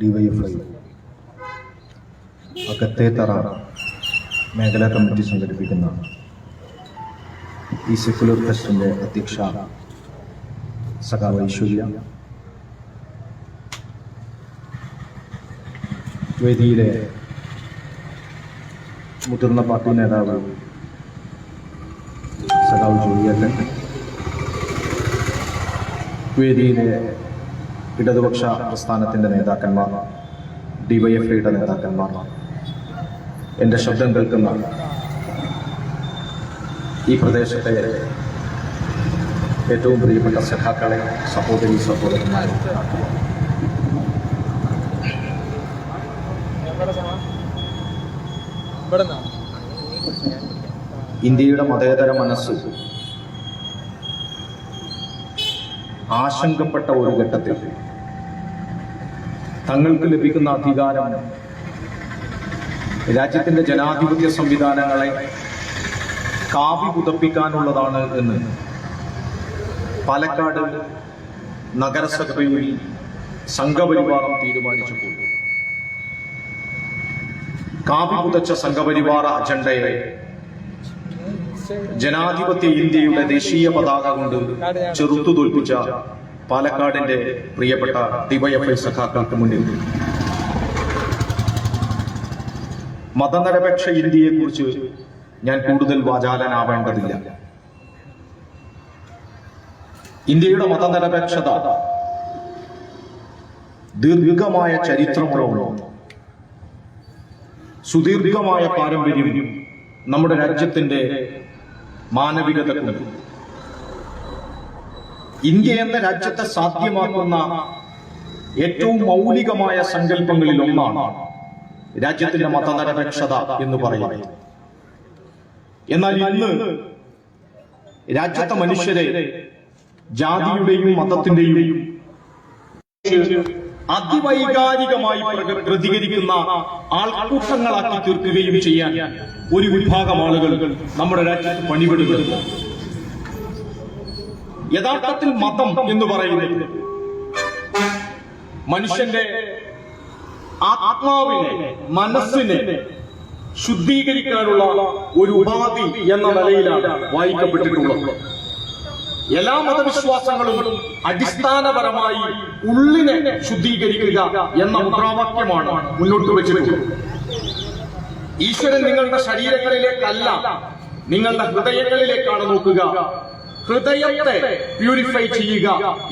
DYFI Akathethara മേഖലാ committee സംഘടിപ്പിക്കുന്ന ഈ സെക്കുലർ ഫെസ്റ്റിൻ്റെ അധ്യക്ഷ സഖാവ് ഐശ്വര്യ, വേദിയിലെ മുതിർന്ന പാർട്ടി നേതാവ് സഖാവ് ജോലിയേട്ടൻ, വേദിയിലെ ഇടതുപക്ഷ പ്രസ്ഥാനത്തിൻ്റെ നേതാക്കന്മാർ, ഡിവൈഎഫ്ഐയുടെ നേതാക്കന്മാർ, എൻ്റെ ശബ്ദം കേൾക്കുന്ന ഈ പ്രദേശത്തെ ഏറ്റവും പ്രിയപ്പെട്ട സഖാക്കളെ, സഹോദരി സഹോദരന്മാരെ, ഇന്ത്യയുടെ മതേതര മനസ്സ് ആശങ്കപ്പെട്ട ഒരു ഘട്ടത്തിൽ തങ്ങൾക്ക് ലഭിക്കുന്ന അധികാരം രാജ്യത്തിന്റെ ജനാധിപത്യ സംവിധാനങ്ങളെ കാവി പുതപ്പിക്കാനുള്ളതാണ് എന്ന് പാലക്കാട് നഗരസഭയിൽ സംഘപരിവാരം തീരുമാനിച്ചപ്പോൾ കാവി പുതച്ച സംഘപരിവാര അജണ്ടയെ ജനാധിപത്യ ഇന്ത്യയുടെ ദേശീയ പതാക കൊണ്ട് ചെറുത്തു തോൽപ്പിച്ച പാലക്കാടിന്റെ പ്രിയപ്പെട്ട ഡിവൈഎഫ്ഐ സഖാക്കൾക്ക് മുന്നിൽ മതനിരപേക്ഷ ഇന്ത്യയെക്കുറിച്ച് ഞാൻ കൂടുതൽ വാചാലനാവേണ്ടതില്ല. ഇന്ത്യയുടെ മതനിരപേക്ഷത ദീർഘമായ ചരിത്രമുള്ള സുദീർഘമായ പാരമ്പര്യം നമ്മുടെ രാജ്യത്തിന്റെ മാനവികതക്കുണ്ട്. ഇന്ത്യ എന്ന രാജ്യത്തെ സാധ്യമാക്കുന്ന ഏറ്റവും മൗലികമായ സങ്കല്പങ്ങളിൽ ഒന്നാണ് രാജ്യത്തിന്റെ മതനിരപേക്ഷത എന്ന് പറയുന്നത്. എന്നാൽ ഇന്ന് രാജ്യത്തെ മനുഷ്യരെ ജാതിയുടെയും മതത്തിന്റെയും അതിവൈകാരികമായി പ്രതികരിക്കുന്ന ആൾക്കൂട്ടങ്ങളാക്കി തീർക്കുകയും ചെയ്യാൻ ഒരു വിഭാഗം ആളുകൾ നമ്മുടെ രാജ്യത്ത് പണിപെടുകയാണ്. യഥാർത്ഥത്തിൽ മതം എന്ന് പറയുന്നത് മനുഷ്യന്റെ ആത്മാവിനെ, മനസ്സിനെ ശുദ്ധീകരിക്കാനുള്ള ഒരു ഉപാധി എന്ന നിലയിലാണ് വായിക്കപ്പെട്ടിട്ടുള്ളത്. എല്ലാ മതവിശ്വാസങ്ങളും അടിസ്ഥാനപരമായി ഉള്ളിനെ ശുദ്ധീകരിക്കുക എന്ന മുദ്രാവാക്യമാണ് മുന്നോട്ട് വെച്ചിട്ടുള്ളത്. ഈശ്വരൻ നിങ്ങളുടെ ശരീരങ്ങളിലേക്കല്ല, നിങ്ങളുടെ ഹൃദയങ്ങളിലേക്കാണ് നോക്കുക. ഹൃദയത്തെ പ്യൂരിഫൈ ചെയ്യുക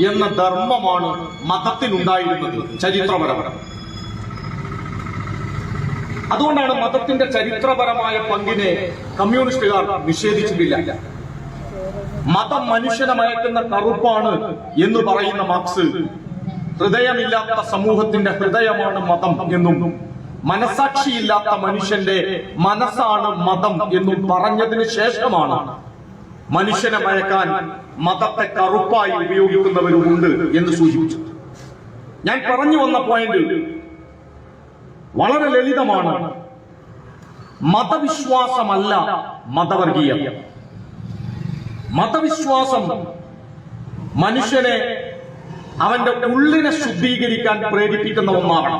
എന്ന ധർമ്മമാണ് മതത്തിനുണ്ടായിരുന്നത് ചരിത്രപരമായി. അതുകൊണ്ടാണ് മതത്തിന്റെ ചരിത്രപരമായ പങ്കിനെ കമ്മ്യൂണിസ്റ്റുകാർ നിഷേധിച്ചിട്ടില്ല. മതം മനുഷ്യനെ മയക്കുന്ന കറുപ്പാണ് എന്ന് പറയുന്ന മാർക്സ് ഹൃദയമില്ലാത്ത സമൂഹത്തിന്റെ ഹൃദയമാണ് മതം എന്നും മനസാക്ഷിയില്ലാത്ത മനുഷ്യന്റെ മനസ്സാണ് മതം എന്നും പറഞ്ഞതിന് ശേഷമാണ് മനുഷ്യനെ മയക്കാൻ മതത്തെ കറുപ്പായി ഉപയോഗിക്കുന്നവരുമുണ്ട് എന്ന് സൂചിപ്പിച്ചു. ഞാൻ പറഞ്ഞു വന്ന പോയിന്റ് വളരെ ലളിതമാണ്. മതവിശ്വാസമല്ല മതവർഗീയം. മതവിശ്വാസം മനുഷ്യനെ അവന്റെ ഉള്ളിനെ ശുദ്ധീകരിക്കാൻ പ്രേരിപ്പിക്കുന്ന ഒന്നാണ്.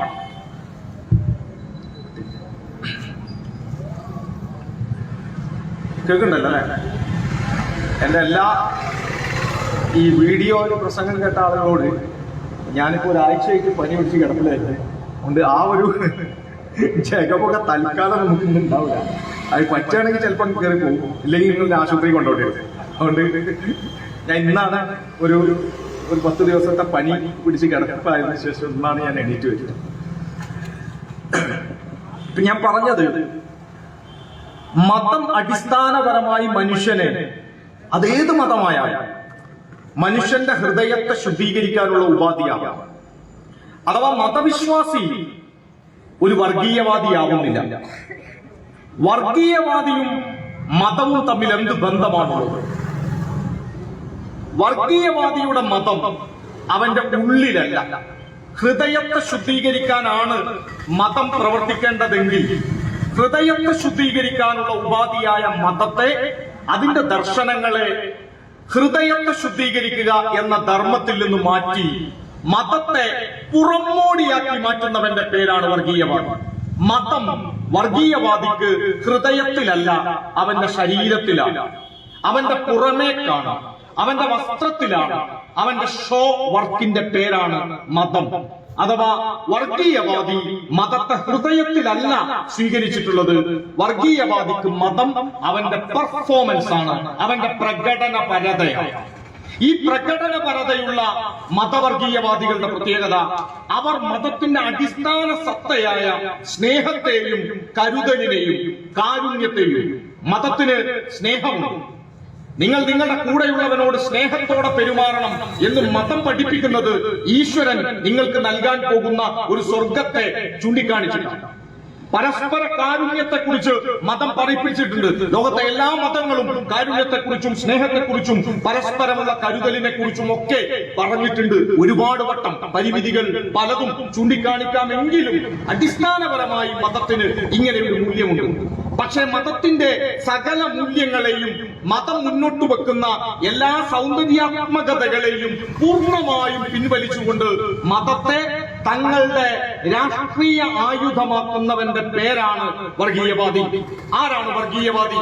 കേൾക്കണ്ടല്ലോ അല്ലെ? എന്റെ എല്ലാ ഈ വീഡിയോ പ്രസംഗം കേട്ട ആളുകളോട് ഞാനിപ്പോ ഒരാഴ്ചയായിട്ട് പനി പിടിച്ച് കിടപ്പിലായിരുന്നു. അതുകൊണ്ട് ആ ഒരു ജഗമൊക്കെ തൽക്കാലം നമുക്ക് ഉണ്ടാവില്ല. അത് പറ്റുകയാണെങ്കിൽ ചിലപ്പോൾ കയറി പോകും, ഇല്ലെങ്കിൽ നിങ്ങൾ ആശുപത്രി കൊണ്ടുപോയി വരും. അതുകൊണ്ട് ഞാൻ ഇന്നാണ് ഒരു 10 ദിവസത്തെ പനി പിടിച്ച് കിടപ്പായതിനു ശേഷം ഇന്നാണ് ഞാൻ എണീറ്റ് വെച്ചത്. ഇപ്പൊ ഞാൻ പറഞ്ഞത് മതം അടിസ്ഥാനപരമായി മനുഷ്യനെ, അതേത് മതമായാലും മനുഷ്യന്റെ ഹൃദയത്തെ ശുദ്ധീകരിക്കാനുള്ള ഉപാധിയാകാം. അഥവാ മതവിശ്വാസി ഒരു വർഗീയവാദിയാവുന്നില്ല. വർഗീയവാദിയും മതവും തമ്മിൽ എന്ത് ബന്ധമാണുള്ളത്? വർഗീയവാദിയുടെ മതം അവന്റെ ഉള്ളിലല്ല, ഹൃദയത്തെ ശുദ്ധീകരിക്കാനാണ് മതം പ്രവർത്തിക്കേണ്ടതെങ്കിൽ ഹൃദയത്തെ ശുദ്ധീകരിക്കാനുള്ള ഉപാധിയായ മതത്തെ, അതിന്റെ ദർശനങ്ങളെ ഹൃദയത്തെ ശുദ്ധീകരിക്കുക എന്ന ധർമ്മത്തിൽ നിന്ന് മാറ്റി മതത്തെ പുറമോടിയാക്കി മാറ്റുന്നവന്റെ പേരാണ് വർഗീയവാദി. മതം വർഗീയവാദിക്ക് ഹൃദയത്തിലല്ല, അവന്റെ ശരീരത്തിലാണ്, അവന്റെ പുറമേക്കാണ്, അവന്റെ വസ്ത്രത്തിലാണ്, അവന്റെ ഷോ വർക്കിന്റെ പേരാണ് മതം. അഥവാ വർഗീയവാദി മതത്തെ ഹൃദയത്തിലല്ല സ്വീകരിച്ചിട്ടുള്ളത്. വർഗീയവാദിക്ക് മതം അവന്റെ പെർഫോമൻസ് ആണ്, അവന്റെ പ്രകടനപരതയാണ്. ഈ പ്രകടനപരതയുള്ള മതവർഗീയവാദികളുടെ പ്രത്യേകത, അവർ മതത്തിന്റെ അടിസ്ഥാന സത്തയായ സ്നേഹത്തെയും കരുതലിനെയും കാരുണ്യത്തെയും, മതത്തിന് സ്നേഹമുണ്ട്, നിങ്ങൾ നിങ്ങളുടെ കൂടെയുള്ളവനോട് സ്നേഹത്തോടെ പെരുമാറണം എന്ന് മതം പഠിപ്പിക്കുന്നത് ഈശ്വരൻ നിങ്ങൾക്ക് നൽകാൻ പോകുന്ന ഒരു സ്വർഗത്തെ ചൂണ്ടിക്കാണിച്ചിട്ടുണ്ട്. പരസ്പര കാരുണ്യത്തെക്കുറിച്ച് മതം പഠിപ്പിച്ചിട്ടുണ്ട്. ലോകത്തെ എല്ലാ മതങ്ങളും കാരുണ്യത്തെക്കുറിച്ചും സ്നേഹത്തെക്കുറിച്ചും പരസ്പരമുള്ള കരുതലിനെ കുറിച്ചും ഒക്കെ പറഞ്ഞിട്ടുണ്ട് ഒരുപാട് വട്ടം. പരിമിതികൾ പലതും ചൂണ്ടിക്കാണിക്കാമെങ്കിലും അടിസ്ഥാനപരമായി മതത്തിന് ഇങ്ങനെ ഒരു മൂല്യമുണ്ട്. പക്ഷേ മതത്തിന്റെ സകല മൂല്യങ്ങളെയും, മതം മുന്നോട്ട് വെക്കുന്ന എല്ലാ സൗന്ദര്യാത്മകതകളെയും പൂർണ്ണമായും പിൻവലിച്ചുകൊണ്ട് മതത്തെ തങ്ങളുടെ രാഷ്ട്രീയ ആയുധമാക്കുന്നവന്റെ പേരാണ് വർഗീയവാദി. ആരാണ് വർഗീയവാദി?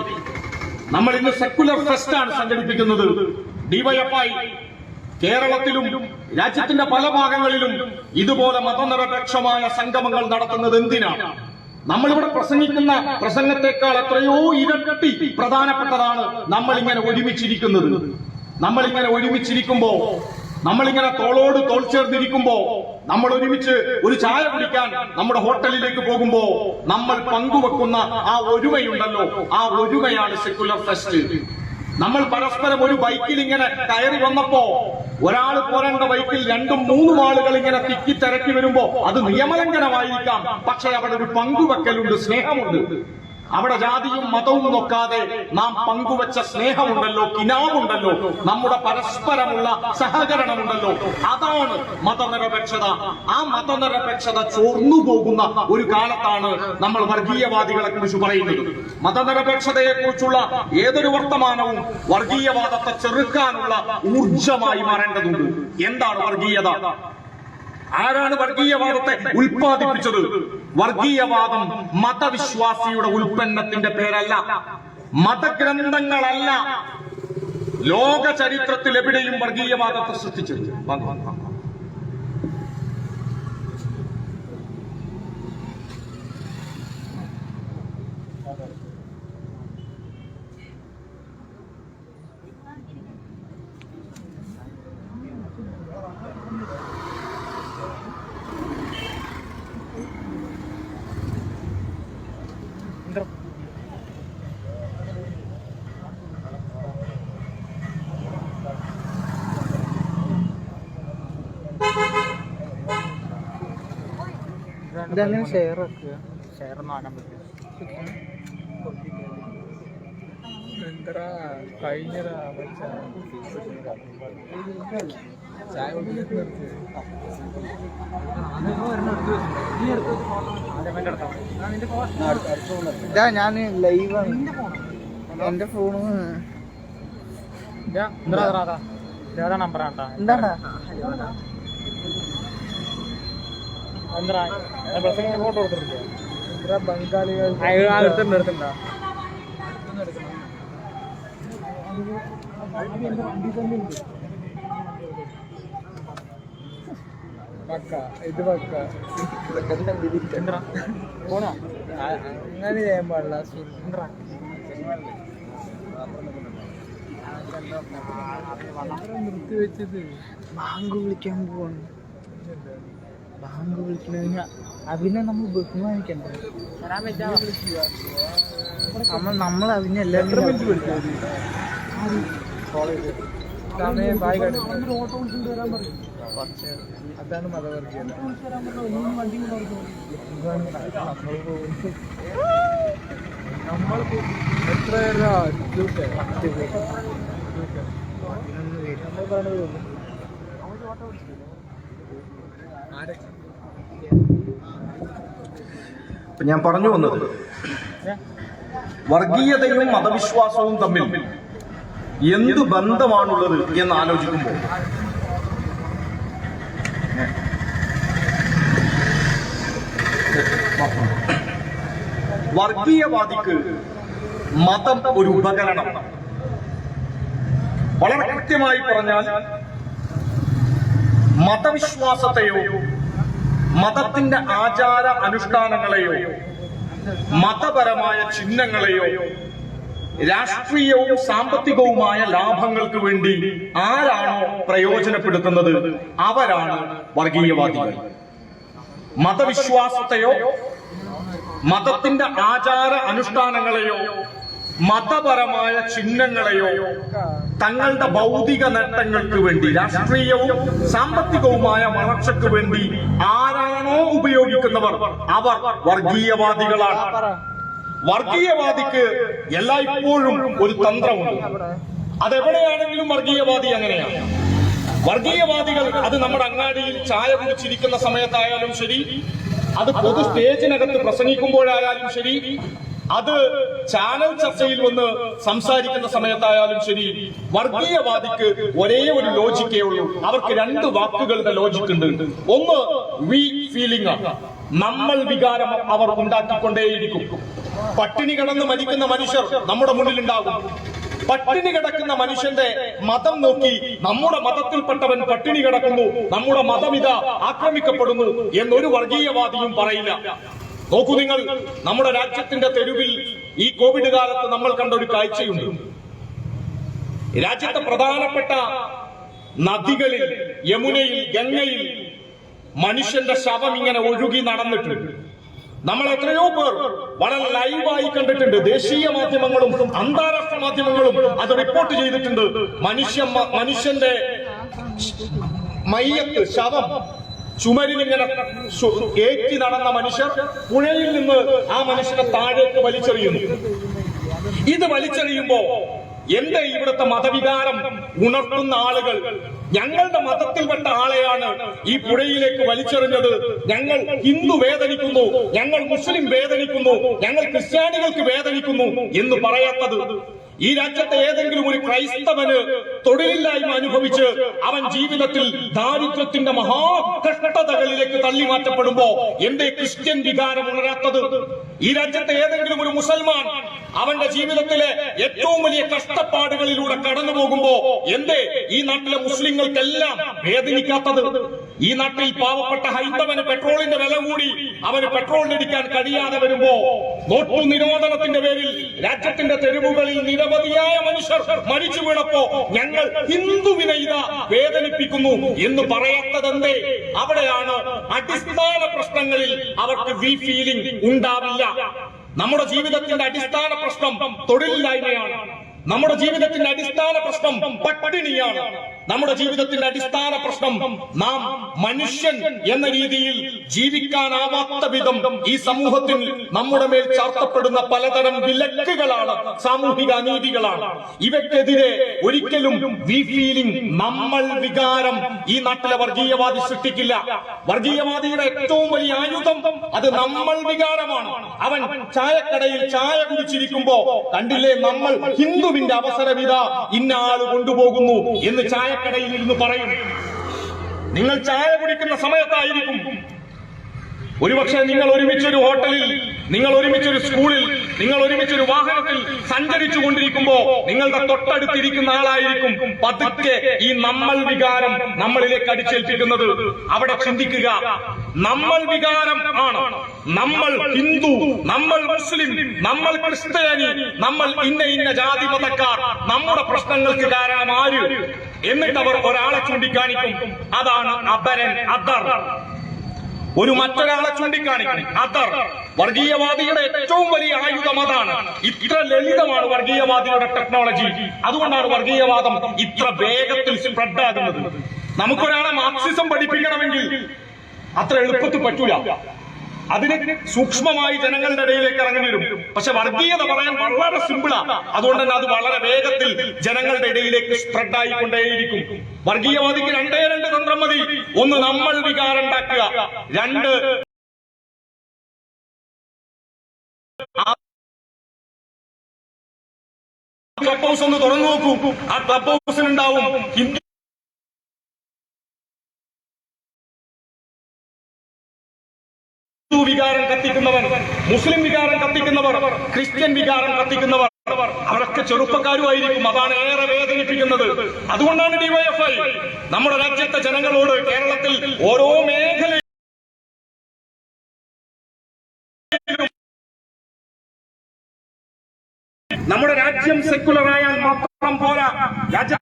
നമ്മൾ ഇന്ന് സെക്കുലർ ഫെസ്റ്റ് ആണ് സംഘടിപ്പിക്കുന്നത്. ഡിവൈഎഫ്ഐ കേരളത്തിലും രാജ്യത്തിന്റെ പല ഭാഗങ്ങളിലും ഇതുപോലെ മതനിരപേക്ഷമായ സംഗമങ്ങൾ നടത്തുന്നത് എന്തിനാണ്? നമ്മളിവിടെ പ്രസംഗിക്കുന്ന പ്രസംഗത്തെക്കാൾ എത്രയോ ഇരട്ടി പ്രധാനപ്പെട്ടതാണ് നമ്മളിങ്ങനെ ഒരുമിച്ചിരിക്കുന്നത്. നമ്മളിങ്ങനെ ഒരുമിച്ചിരിക്കുമ്പോ, നമ്മളിങ്ങനെ തോളോട് തോൾ ചേർന്നിരിക്കുമ്പോ, നമ്മൾ ഒരുമിച്ച് ഒരു ചായ കുടിക്കാൻ നമ്മുടെ ഹോട്ടലിലേക്ക് പോകുമ്പോ നമ്മൾ പങ്കുവെക്കുന്ന ആ ഒരുമയുണ്ടല്ലോ, ആ ഒരുമയാണ് സെക്കുലർ ഫെസ്റ്റ്. നമ്മൾ പരസ്പരം ഒരു ബൈക്കിൽ ഇങ്ങനെ കയറി വന്നപ്പോ ഒരാൾ പോരേണ്ട ബൈക്കിൽ 2-3 ആളുകൾ ഇങ്ങനെ തിക്കിത്തിരക്കി വരുമ്പോ അത് നിയമലംഘനമായിരിക്കാം. പക്ഷെ അവിടെ ഒരു പങ്കുവെക്കലുണ്ട്, സ്നേഹമുണ്ട്. അവിടെ ജാതിയും മതവും നോക്കാതെ നാം പങ്കുവെച്ച സ്നേഹമുണ്ടല്ലോ, കിനാവുണ്ടല്ലോ, നമ്മുടെ പരസ്പരമുള്ള സഹകരണമുണ്ടല്ലോ, അതാണ് മതനിരപേക്ഷത. ആ മതനിരപേക്ഷത ചോർന്നു പോകുന്ന ഒരു കാലത്താണ് നമ്മൾ വർഗീയവാദികളെ കുറിച്ച് പറയുന്നത്. മതനിരപേക്ഷതയെ കുറിച്ചുള്ള ഏതൊരു വർത്തമാനവും വർഗീയവാദത്തെ ചെറുക്കാനുള്ള ഊർജമായി മാറേണ്ടതുണ്ട്. എന്താണ് വർഗീയത? ആരാണ് വർഗീയവാദത്തെ ഉൽപ്പാദിപ്പിച്ചത്? വർഗീയവാദം മതവിശ്വാസിയുടെ ഉൽപ്പന്നത്തിന്റെ പേരല്ല, മതഗ്രന്ഥങ്ങളല്ല. ലോക ചരിത്രത്തിൽ എവിടെയും വർഗീയവാദത്തെ സൃഷ്ടിച്ചത് ഇതെങ്ങനെ ഷെയർ വെക്കുക? ഷെയർ ഒന്നും ആക്കാൻ പറ്റില്ല. എന്താ കഴിഞ്ഞതാ ചായ ഇതാ ഞാൻ ലൈവാണ്. എന്റെ ഫോണ് നമ്പറാണ്ടാ. എന്താ ഫോട്ടോ കൊടുത്തിട്ടില്ല. ബംഗാളികൾ എടുത്തിട്ടുണ്ടോ? പക്ക ഇത് പക്ക പോണോ? അങ്ങനെ ചെയ്യാൻ പാടില്ല. നിർത്തി വെച്ചത് ബാങ്ക് വിളിക്കാൻ പോവാണ്. ബാങ്ക് വിളിക്കണ അതിനെ നമ്മൾ ബഹുമാനിക്കണ്ടേ? നമ്മൾ അതിനെ എല്ലാവരും അതാണ് മതവർഗീയത. നമ്മൾ എത്ര പേരാ? 10 പേര്. നമ്മൾ പറഞ്ഞത് ഞാൻ പറഞ്ഞു വന്നത്, വർഗീയതയും മതവിശ്വാസവും തമ്മിൽ എന്ത് ബന്ധമാണുള്ളത് എന്ന് ആലോചിക്കുമ്പോൾ വർഗീയവാദിക്ക് മതം ഒരു ഉപകരണം. വളരെ കൃത്യമായി പറഞ്ഞാൽ മതവിശ്വാസത്തെയോ മതത്തിന്റെ ആചാര അനുഷ്ഠാനങ്ങളെയോ മതപരമായ ചിഹ്നങ്ങളെയോ രാഷ്ട്രീയവും സാമ്പത്തികവുമായ ലാഭങ്ങൾക്ക് വേണ്ടി ആരാണോ പ്രയോജനപ്പെടുത്തുന്നത് അവരാണ് വർഗീയവാദികൾ. മതവിശ്വാസത്തെയോ മതത്തിന്റെ ആചാര അനുഷ്ഠാനങ്ങളെയോ മതപരമായ ചിഹ്നങ്ങളെയോ തങ്ങളുടെ ഭൗതിക നേട്ടങ്ങൾക്ക് വേണ്ടി രാഷ്ട്രീയവും സാമ്പത്തികവുമായ വളർച്ചയ്ക്ക് വേണ്ടി ആരാണോ ഉപയോഗിക്കുന്നവർ അവർ വർഗീയവാദികളാണ്. വർഗീയവാദിക്ക് എല്ലായ്പ്പോഴും ഒരു തന്ത്രമുണ്ട്. അതെവിടെയാണെങ്കിലും വർഗീയവാദി അങ്ങനെയാണ്. വർഗീയവാദികൾ അത് നമ്മുടെ അങ്ങാടിയിൽ ചായ കുടിച്ചിരിക്കുന്ന സമയത്തായാലും ശരി, അത് പൊതു സ്റ്റേജിനകത്ത് പ്രസംഗിക്കുമ്പോഴായാലും ശരി, അത് ചാനൽ ചർച്ചയിൽ വന്ന് സംസാരിക്കുന്ന സമയത്തായാലും ശരി, വർഗീയവാദിക്ക് ഒരേ ഒരു ലോജിക്കേ ഉള്ളൂ. അവർക്ക് രണ്ട് വാക്കുകളുടെ ലോജിക് ഉണ്ട്. ഒന്ന് വി ഫീലിംഗ് ആണ്. നമ്മൾ വികാരം അവർ ഉണ്ടാക്കിക്കൊണ്ടേയിരിക്കും. പട്ടിണി കിടന്ന് മരിക്കുന്ന മനുഷ്യർ നമ്മുടെ മുന്നിലുണ്ടാകും. പട്ടിണി കിടക്കുന്ന മനുഷ്യന്റെ മതം നോക്കി നമ്മുടെ മതത്തിൽപ്പെട്ടവൻ പട്ടിണി കിടക്കുന്നു, നമ്മുടെ മതമിത ആക്രമിക്കപ്പെടുന്നു എന്നൊരു വർഗീയവാദിയും പറയില്ല. നോക്കൂ നിങ്ങൾ, നമ്മുടെ രാജ്യത്തിന്റെ തെരുവിൽ ഈ കോവിഡ് കാലത്ത് നമ്മൾ കണ്ട ഒരു കാഴ്ചയുണ്ട്. രാജ്യത്തെ പ്രധാനപ്പെട്ട നദികളിൽ, യമുനയിൽ, ഗംഗയിൽ മനുഷ്യന്റെ ശവം ഇങ്ങനെ ഒഴുകി നടന്നിട്ടുണ്ട്. നമ്മൾ എത്രയോ പേർ വളരെ ലൈവായി കണ്ടിട്ടുണ്ട്. ദേശീയ മാധ്യമങ്ങളും അന്താരാഷ്ട്ര മാധ്യമങ്ങളും അത് റിപ്പോർട്ട് ചെയ്തിട്ടുണ്ട്. മനുഷ്യന്റെ മയ്യത്ത്, ശവം ചുമരിൽ ഇങ്ങനെ ഏറ്റി നടന്ന മനുഷ്യർ പുഴയിൽ നിന്ന് ആ മനുഷ്യനെ താഴേക്ക് വലിച്ചെറിയുന്നു. ഇത് വലിച്ചെറിയുമ്പോ എന്റെ ഇവിടുത്തെ മതവികാരം ഉണർത്തുന്ന ആളുകൾ ഞങ്ങളുടെ മതത്തിൽപ്പെട്ട ആളെയാണ് ഈ പുഴയിലേക്ക് വലിച്ചെറിഞ്ഞത്, ഞങ്ങൾ ഹിന്ദു വേദനിക്കുന്നു, ഞങ്ങൾ മുസ്ലിം വേദനിക്കുന്നു, ഞങ്ങൾ ക്രിസ്ത്യാനികൾക്ക് വേദനിക്കുന്നു എന്ന് പറയാത്തത്? ഈ രാജ്യത്തെ ഏതെങ്കിലും ഒരു ക്രൈസ്തവന് തൊഴിലില്ലായ്മ അനുഭവിച്ച് അവൻ ജീവിതത്തിൽ ദാരിദ്ര്യത്തിന്റെ മഹാകഷ്ടതകളിലേക്ക് തള്ളി മാറ്റപ്പെടുമ്പോ എന്തേ ക്രിസ്ത്യൻ വികാരം ഉണരാത്തത്? ഈ രാജ്യത്തെ ഏതെങ്കിലും ഒരു മുസൽമാൻ അവന്റെ ജീവിതത്തിലെ ഏറ്റവും വലിയ കഷ്ടപ്പാടുകളിലൂടെ കടന്നു പോകുമ്പോ എന്തേ ഈ നാട്ടിലെ മുസ്ലിങ്ങൾക്കെല്ലാം വേദനിക്കാത്തത്? ഈ നാട്ടിൽ പാവപ്പെട്ട ഹൈന്ദവന് പെട്രോളിന്റെ വില കൂടി അവന് പെട്രോളിനടിക്കാൻ കഴിയാതെ വരുമ്പോ, നോട്ടു നിരോധനത്തിന്റെ പേരിൽ രാജ്യത്തിന്റെ തെരുവുകളിൽ നിരവധിയായ മനുഷ്യർ മരിച്ചു വീണപ്പോ ഞങ്ങൾ ഹിന്ദുവിനെ ഇതാ വേദനിപ്പിക്കുന്നു എന്ന് പറയാത്തതെന്തേ? അവിടെയാണ് അടിസ്ഥാന പ്രശ്നങ്ങളിൽ അവർക്ക് വി ഫീലിംഗ് ഉണ്ടാവില്ല. നമ്മുടെ ജീവിതത്തിന്റെ അടിസ്ഥാന പ്രശ്നം തൊഴിലില്ലായ്മയാണ്. നമ്മുടെ ജീവിതത്തിന്റെ അടിസ്ഥാന പ്രശ്നം പട്ടിണിയാണ്. നമ്മുടെ ജീവിതത്തിന്റെ അടിസ്ഥാന പ്രശ്നം നാം മനുഷ്യൻ എന്ന രീതിയിൽ ജീവിക്കാനാവാത്ത വിധം ഈ സമൂഹത്തിൽ നമ്മുടെ മേൽ ചാർത്തപ്പെടുന്ന പലതരം വിലക്കുകളാണ്, സാമൂഹിക അനീതികളാണ്. ഇവയ്ക്കെതിരെ ഒരിക്കലും വി ഫീലിംഗ്, നമ്മൾ വികാരം ഈ നാട്ടിലെ വർഗീയവാദി സൃഷ്ടിക്കില്ല. വർഗീയവാദിയുടെ ഏറ്റവും വലിയ ആയുധം അത് നമ്മൾ വികാരമാണ്. അവൻ ചായക്കടയിൽ ചായ കുടിച്ചിരിക്കുമ്പോ കണ്ടില്ലേ, നമ്മൾ ഹിന്ദുവിന്റെ അവസരവിധ ഇന്ന ആള് കൊണ്ടുപോകുന്നു എന്ന് ചായക്കടയിൽ ഇരുന്ന് പറയും. നിങ്ങൾ ചായ കുടിക്കുന്ന സമയത്തായിരിക്കും, ഒരുപക്ഷെ നിങ്ങൾ ഒരുമിച്ചൊരു ഹോട്ടലിൽ, നിങ്ങൾ ഒരുമിച്ചൊരു സ്കൂളിൽ, നിങ്ങൾ ഒരുമിച്ചൊരു വാഹനത്തിൽ സഞ്ചരിച്ചു കൊണ്ടിരിക്കുമ്പോ നിങ്ങളുടെ തൊട്ടടുത്തിരിക്കുന്ന ആളായിരിക്കും പതുക്കെ ഈ നമ്മൾ വികാരം നമ്മളിലേക്ക് അടിച്ചേൽപ്പിക്കുന്നത്. അവിടെ ചിന്തിക്കുക, നമ്മൾ വികാരം ആണ്, നമ്മൾ ഹിന്ദു, നമ്മൾ മുസ്ലിം, നമ്മൾ ക്രിസ്ത്യാനി, നമ്മൾ ഇന്ന ഇന്ന ജാതി മതക്കാർ, നമ്മുടെ പ്രശ്നങ്ങൾക്ക് കാരണം ആര്? എന്നിട്ട് അവർ ഒരാളെ ചൂണ്ടിക്കാണിക്കും, അതാണ് അപരൻ, അതർ. ഒരു മറ്റൊരാളെ ചൂണ്ടിക്കാണിക്കും, അതർ. വർഗീയവാദിയുടെ ഏറ്റവും വലിയ ആയുധം അതാണ്. ഇത്ര ലളിതമാണ് വർഗീയവാദിയുടെ ടെക്നോളജി. അതുകൊണ്ടാണ് വർഗീയവാദം ഇത്ര വേഗത്തിൽ സ്പ്രെഡ് ആകുന്നത്. നമുക്കൊരാളെ മാർക്സിസം പഠിപ്പിക്കണമെങ്കിൽ അത്ര എളുപ്പത്തിൽ പറ്റൂല. അതിന് സൂക്ഷ്മമായി ജനങ്ങളുടെ ഇടയിലേക്ക് ഇറങ്ങി വരും. പക്ഷെ വർഗീയത പറയാൻ വളരെ സിമ്പിളാണ്. അതുകൊണ്ട് തന്നെ അത് വളരെ വേഗത്തിൽ ജനങ്ങളുടെ ഇടയിലേക്ക് സ്പ്രെഡ് ആയിക്കൊണ്ടേയിരിക്കും. വർഗീയവാദിക്ക് രണ്ടേ രണ്ട് തന്ത്രം മതി. ഒന്ന്, നമ്മൾ വികാരം ഉണ്ടാക്കുക. രണ്ട്, ക്ലബ് ഹൗസ് ഒന്ന് തുറന്നു നോക്കൂ. ആ ക്ലബ് ഹൗസിലുണ്ടാവും ഹിന്ദു വികാരം കത്തിക്കുന്നവർ, മുസ്ലിം വികാരം കത്തിക്കുന്നവർ, ക്രിസ്ത്യൻ വികാരം കത്തിക്കുന്നവർ, അവരൊക്കെ ചെറുപ്പക്കാരുമായിരിക്കും. അതാണ് ഏറെ വേദനിപ്പിക്കുന്നത്. അതുകൊണ്ടാണ് ഡിവൈഎഫ്ഐ നമ്മുടെ രാജ്യത്തെ ജനങ്ങളോട് കേരളത്തിൽ ഓരോ മേഖല നമ്മുടെ രാജ്യം സെക്കുലറായാൽ മാത്രം പോരാ, രാജ്യം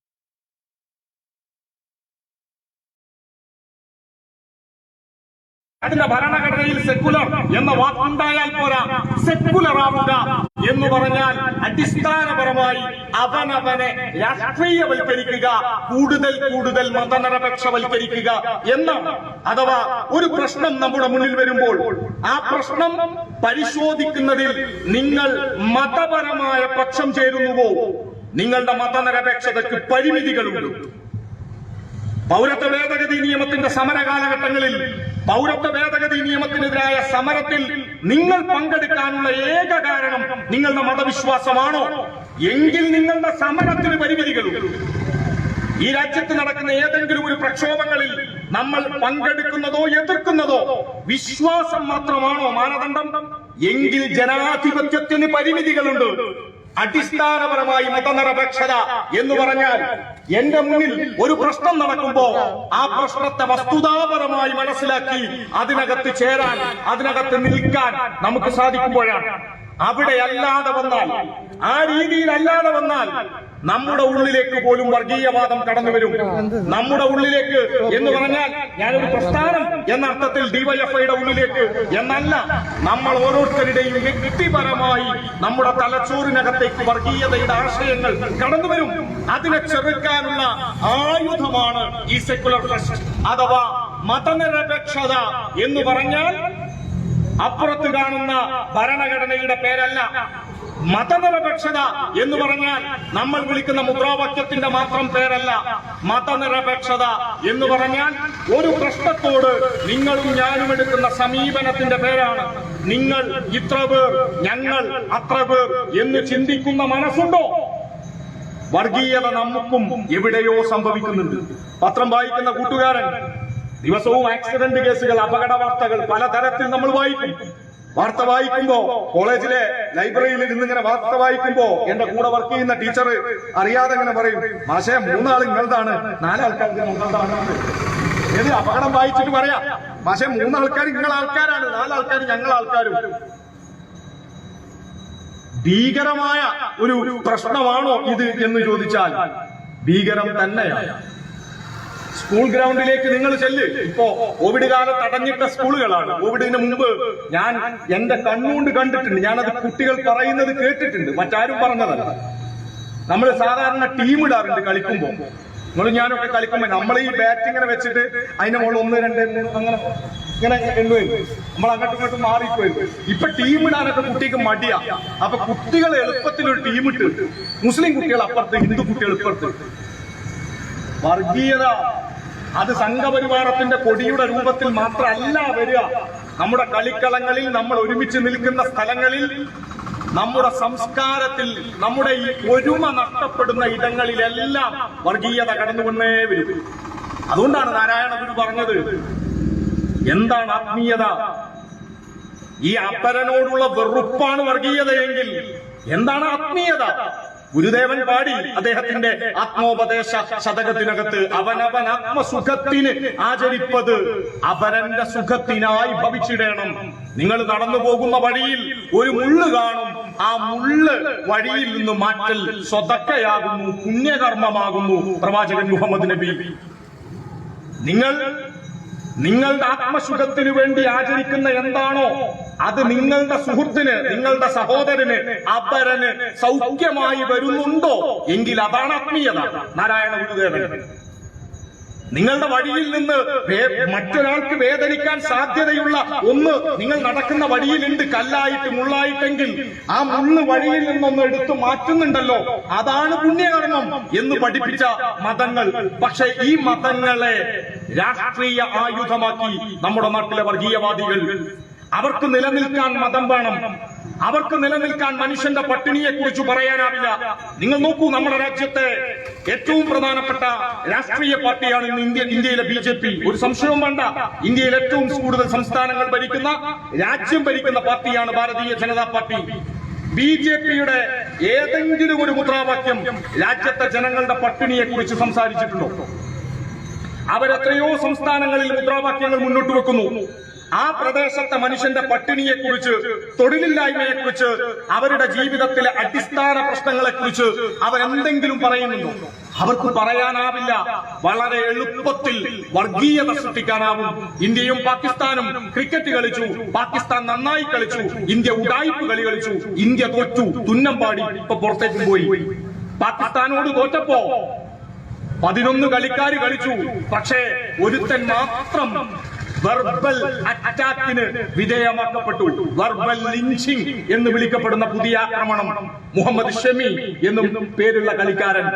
അതിന്റെ ഭരണഘടനയിൽ സെക്കുലർ എന്ന വാക്കുണ്ടായാൽ പോരാ, സെക്കുലർ ആവുക എന്ന് പറഞ്ഞാൽ അടിസ്ഥാനപരമായി അവനവനെ രാഷ്ട്രീയവൽക്കരിക്കുക, കൂടുതൽ കൂടുതൽ മതനിരപേക്ഷവൽക്കരിക്കുക എന്നാണ്. അഥവാ ഒരു പ്രശ്നം നമ്മുടെ മുന്നിൽ വരുമ്പോൾ ആ പ്രശ്നം പരിശോധിക്കുന്നതിൽ നിങ്ങൾ മതപരമായ പക്ഷം ചേരുന്നുവോ, നിങ്ങളുടെ മതനിരപേക്ഷതയ്ക്ക് പരിമിതികളുണ്ട്. പൗരത്വ ഭേദഗതി നിയമത്തിന്റെ സമര കാലഘട്ടങ്ങളിൽ പൗരത്വ ഭേദഗതി നിയമത്തിനെതിരായ സമരത്തിൽ നിങ്ങൾ പങ്കെടുക്കാനുള്ള ഏക കാരണം നിങ്ങളുടെ മതവിശ്വാസമാണോ? എങ്കിൽ നിങ്ങളുടെ സമരത്തിന് പരിമിതികളുണ്ട്. ഈ രാജ്യത്ത് നടക്കുന്ന ഏതെങ്കിലും ഒരു പ്രക്ഷോഭങ്ങളിൽ നമ്മൾ പങ്കെടുക്കുന്നതോ എതിർക്കുന്നതോ വിശ്വാസം മാത്രമാണോ മാനദണ്ഡം? എങ്കിൽ ജനാധിപത്യത്തിന് പരിമിതികളുണ്ട്. അടിസ്ഥാനപരമായി മതനിരപേക്ഷത എന്ന് പറഞ്ഞാൽ എന്റെ മുന്നിൽ ഒരു പ്രശ്നം നടക്കുമ്പോ ആ പ്രശ്നത്തെ വസ്തുതാപരമായി മനസ്സിലാക്കി അതിനകത്ത് ചേരാൻ, അതിനകത്ത് നിൽക്കാൻ നമുക്ക് സാധിക്കുമ്പോഴാണ്. അവിടെ അല്ലാതെ വന്നാൽ, ആ രീതിയിൽ അല്ലാതെ വന്നാൽ നമ്മുടെ ഉള്ളിലേക്ക് പോലും വർഗീയവാദം കടന്നു വരും. നമ്മുടെ ഉള്ളിലേക്ക് എന്ന് പറഞ്ഞാൽ ഞാനൊരു പ്രസ്ഥാനം എന്ന അർത്ഥത്തിൽ ഡിവൈഎഫ്ഐയുടെ ഉള്ളിലേക്ക് എന്നല്ല, നമ്മൾ ഓരോരുത്തരുടെയും വ്യക്തിപരമായി നമ്മുടെ തലച്ചോറിനകത്തേക്ക് വർഗീയതയുടെ ആശയങ്ങൾ കടന്നു വരും. അതിനെ ചെറുക്കാനുള്ള ആയുധമാണ് ഈ സെക്കുലർ ട്രസ്റ്റ് അഥവാ മതനിരപേക്ഷത എന്ന് പറഞ്ഞാൽ അപ്പുറത്ത് കാണുന്ന ഭരണഘടനയുടെ പേരല്ല. മതനിരപേക്ഷത എന്ന് പറഞ്ഞാൽ നമ്മൾ വിളിക്കുന്ന മുദ്രാവാക്യത്തിന്റെ മാത്രം പേരല്ല. മതനിരപേക്ഷത എന്ന് പറഞ്ഞാൽ ഒരു പ്രശ്നത്തോട് നിങ്ങളും ഞാനും എടുക്കുന്ന സമീപനത്തിന്റെ പേരാണ്. നിങ്ങൾ ഇത്ര പേർ, ഞങ്ങൾ അത്ര പേർ എന്ന് ചിന്തിക്കുന്ന മനസ്സുണ്ടോ? വർഗീയത നമുക്കും എവിടെയോ സംഭവിക്കുന്നുണ്ട്. പത്രം വായിക്കുന്ന കൂട്ടുകാരൻ ദിവസവും ആക്സിഡന്റ് കേസുകൾ, അപകട വാർത്തകൾ പലതരത്തിൽ നമ്മൾ വായിക്കും. വാർത്ത വായിക്കുമ്പോ കോളേജിലെ ലൈബ്രറിയിൽ ഇരുന്നിങ്ങനെ വാർത്ത വായിക്കുമ്പോ എന്റെ കൂടെ വർക്ക് ചെയ്യുന്ന ടീച്ചർ അറിയാതെ ഇങ്ങനെ പറയും, മാഷേ 3 ആൾ നിങ്ങളതാണ്, 4 ആൾക്കാർക്ക് നിങ്ങളതാണ്. ഏത് അപകടം വായിച്ചിട്ട് പറയാം, മാഷേ 3 ആൾക്കാർ നിങ്ങൾ ആൾക്കാരാണ്, 4 ആൾക്കാർ ഞങ്ങൾ ആൾക്കാരും. ഭീകരമായ ഒരു പ്രശ്നമാണോ ഇത് എന്ന് ചോദിച്ചാൽ ഭീകരം തന്നെയാണ്. സ്കൂൾ ഗ്രൗണ്ടിലേക്ക് നിങ്ങൾ ചെല്ല്. ഇപ്പോ കോവിഡ് കാലത്ത് അടഞ്ഞിട്ട സ്കൂളുകളാണ്. കോവിഡിന് മുമ്പ് ഞാൻ എന്റെ കണ്ണുകൊണ്ട് കണ്ടിട്ടുണ്ട്. ഞാനത് കുട്ടികൾ പറയുന്നത് കേട്ടിട്ടുണ്ട്, മറ്റാരും പറഞ്ഞതല്ല. നമ്മൾ സാധാരണ ടീം ഇടാറുണ്ട് കളിക്കുമ്പോ. നിങ്ങൾ ഞാനൊക്കെ കളിക്കുമ്പോ നമ്മൾ ഈ ബാറ്റിങ്ങനെ വെച്ചിട്ട് അതിന്റെ മുകളിൽ 1, 2, 3 അങ്ങനെ ഇങ്ങനെ എണ്ണുവരും. നമ്മൾ അങ്ങോട്ടും ഇങ്ങോട്ടും മാറിപ്പോയിരുന്നു. ഇപ്പൊ ടീം ഇടാനൊക്കെ കുട്ടിക്ക് മടിയാ. അപ്പൊ കുട്ടികൾ എളുപ്പത്തിൽ ഒരു ടീം ഇട്ട്, മുസ്ലിം കുട്ടികൾ അപ്പുറത്ത്, ഹിന്ദു കുട്ടികൾ ഇപ്പുറത്ത്. വർഗീയത അത് സംഘപരിവാരത്തിന്റെ കൊടിയുടെ രൂപത്തിൽ മാത്രമല്ല വരിക. നമ്മുടെ കളിക്കളങ്ങളിൽ, നമ്മൾ ഒരുമിച്ച് നിൽക്കുന്ന സ്ഥലങ്ങളിൽ, നമ്മുടെ സംസ്കാരത്തിൽ, നമ്മുടെ ഈ ഒരുമ നഷ്ടപ്പെടുന്ന ഇടങ്ങളിലെല്ലാം വർഗീയത കടന്നുകൊണ്ടേ വരും. അതുകൊണ്ടാണ് നാരായണ ഗുരു പറഞ്ഞത്, എന്താണ് ആത്മീയത? ഈ അപരനോടുള്ള വെറുപ്പാണ് വർഗീയതയെങ്കിൽ എന്താണ് ആത്മീയത? ഗുരുദേവൻ പാടി അദ്ദേഹത്തിന്റെ ആത്മോപദേശ ശതകത്തിനകത്ത്, അവനവൻ ആത്മസുഖത്തിന് ആചരിപ്പത് അപരന്റെ സുഖത്തിനായി ഭവിച്ചിടണം. നിങ്ങൾ നടന്നു പോകുന്ന വഴിയിൽ ഒരു മുള്ള് കാണും. ആ മുള്ള് വഴിയിൽ നിന്ന് മാറ്റൽ സ്വതക്കയാകുന്നു, പുണ്യകർമ്മമാകുന്നു. പ്രവാചകൻ മുഹമ്മദ് നബി, നിങ്ങളുടെ ആത്മസുഖത്തിന് വേണ്ടി ആചരിക്കുന്ന എന്താണോ അത് നിങ്ങളുടെ സുഹൃത്തിന്, നിങ്ങളുടെ സഹോദരന്, അപരന് സൗഖ്യമായി വരുന്നുണ്ടോ എങ്കിൽ അതാണ് ആത്മീയത. നാരായണ ഗുരുദേവൻ, നിങ്ങളുടെ വഴിയിൽ നിന്ന് മറ്റൊരാൾക്ക് വേദനിക്കാൻ സാധ്യതയുള്ള ഒന്ന് നിങ്ങൾ നടക്കുന്ന വഴിയിലുണ്ട്, കല്ലായിട്ട് മുള്ളായിട്ടെങ്കിൽ ആ മുള്ള് വഴിയിൽ നിന്നൊന്ന് എടുത്തു മാറ്റുന്നുണ്ടല്ലോ, അതാണ് പുണ്യകർമ്മം എന്ന് പഠിപ്പിച്ച മതങ്ങൾ. പക്ഷെ ഈ മതങ്ങളെ രാഷ്ട്രീയ ആയുധമാക്കി നമ്മുടെ നാട്ടിലെ വർഗീയവാദികൾ. അവർക്ക് നിലനിൽക്കാൻ മതം വേണം. അവർക്ക് നിലനിൽക്കാൻ മനുഷ്യന്റെ പട്ടിണിയെ കുറിച്ച് പറയാനാവില്ല. നിങ്ങൾ നോക്കൂ, നമ്മുടെ രാജ്യത്തെ ഏറ്റവും പ്രധാനപ്പെട്ട രാഷ്ട്രീയ പാർട്ടിയാണ് ഇന്ന് ഇന്ത്യയിലെ BJP. ഒരു സംശയവും വേണ്ട. ഇന്ത്യയിൽ ഏറ്റവും കൂടുതൽ സംസ്ഥാനങ്ങൾ ഭരിക്കുന്ന, രാജ്യം ഭരിക്കുന്ന പാർട്ടിയാണ് ഭാരതീയ ജനതാ പാർട്ടി. BJPയുടെ ഏതെങ്കിലും ഒരു മുദ്രാവാക്യം രാജ്യത്തെ ജനങ്ങളുടെ പട്ടിണിയെ കുറിച്ച് സംസാരിച്ചിട്ടുണ്ടോ? അവരെത്രയോ സംസ്ഥാനങ്ങളിൽ മുദ്രാവാക്യങ്ങൾ മുന്നോട്ട് വെക്കുന്നു. ആ പ്രദേശത്തെ മനുഷ്യന്റെ പട്ടിണിയെ കുറിച്ച്, തൊഴിലില്ലായ്മയെ കുറിച്ച്, അവരുടെ ജീവിതത്തിലെ അടിസ്ഥാന പ്രശ്നങ്ങളെ കുറിച്ച് അവരെന്തെങ്കിലും പറയുന്നുണ്ടോ? അവർക്ക് പറയാനാവില്ല. വളരെ എളുപ്പത്തിൽ വർഗീയത സൃഷ്ടിക്കാനാവും. ഇന്ത്യയും പാകിസ്ഥാനും ക്രിക്കറ്റ് കളിച്ചു, പാകിസ്ഥാൻ നന്നായി കളിച്ചു, ഇന്ത്യ ഉഡായിപ്പ് കളി കളിച്ചു, ഇന്ത്യ തോറ്റു, തുന്നമ്പാടി ഇപ്പൊ പുറത്തേക്ക് പോയി. പാകിസ്ഥാനോട് തോറ്റപ്പോ 11 കളിക്കാർ കളിച്ചു, പക്ഷേ ഒരുത്തൻ മാത്രം വെർബൽ അറ്റാക്കിന് വിധേയമാക്കപ്പെട്ടു. വെർബൽ ലിഞ്ചിങ് എന്ന് വിളിക്കപ്പെടുന്ന പുതിയ ആക്രമണം. മുഹമ്മദ് ഷമി എന്നും പേരുള്ള കളിക്കാരൻ,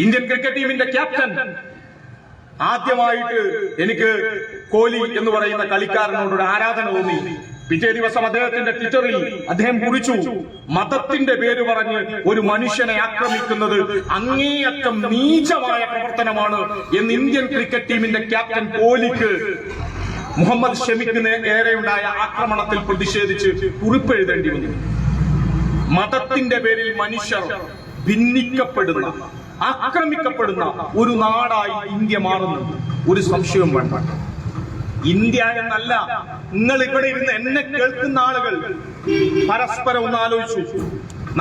ഇന്ത്യൻ ക്രിക്കറ്റ് ടീമിന്റെ ക്യാപ്റ്റൻ. ആദ്യമായിട്ട് എനിക്ക് കോഹ്ലി എന്ന് പറയുന്ന കളിക്കാരനോടൊരു ആരാധന തോന്നി. പിറ്റേ ദിവസം അദ്ദേഹത്തിന്റെ ട്വിറ്ററിൽ അദ്ദേഹം കുറിച്ചു, മതത്തിന്റെ പേര് പറഞ്ഞ് ഒരു മനുഷ്യനെ ആക്രമിക്കുന്നത് അങ്ങേയറ്റം നീചമായ പ്രവർത്തനമാണ് എന്ന് ഇന്ത്യൻ ക്രിക്കറ്റ് ടീമിന്റെ ക്യാപ്റ്റൻ കോഹ്ലിക്ക് മുഹമ്മദ് ഷമിക്ക് നേരെയുണ്ടായ ആക്രമണത്തിൽ പ്രതിഷേധിച്ച് കുറിപ്പ് എഴുതേണ്ടി വന്നു. മതത്തിന്റെ പേരിൽ മനുഷ്യർ ഭിന്നിക്കപ്പെടുന്ന, ആക്രമിക്കപ്പെടുന്ന ഒരു നാടായി ഇന്ത്യ മാറുന്നുണ്ട്. ഒരു സംശയവും വേണ്ട. ഇന്ത്യ എന്നല്ല, നിങ്ങൾ ഇവിടെ ഇരുന്ന് എന്നെ കേൾക്കുന്ന ആളുകൾ പരസ്പരം ഒന്ന് ആലോചിച്ചു,